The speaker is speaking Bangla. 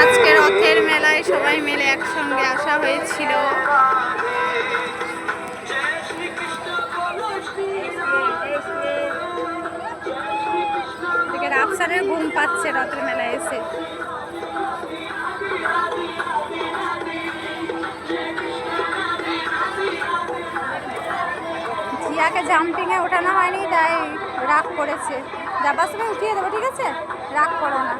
আজকে রথের মেলায় সবাই মিলে একসঙ্গে আসা হয়েছিল। রাফসানের ঘুম পাচ্ছে রথের মেলায় এসে। জিয়াকে জাম্পিংয়ে ওঠানো হয়নি, তাই রাগ করেছে। যাবার সময় উঠিয়ে দেবো, ঠিক আছে? রাগ করো না।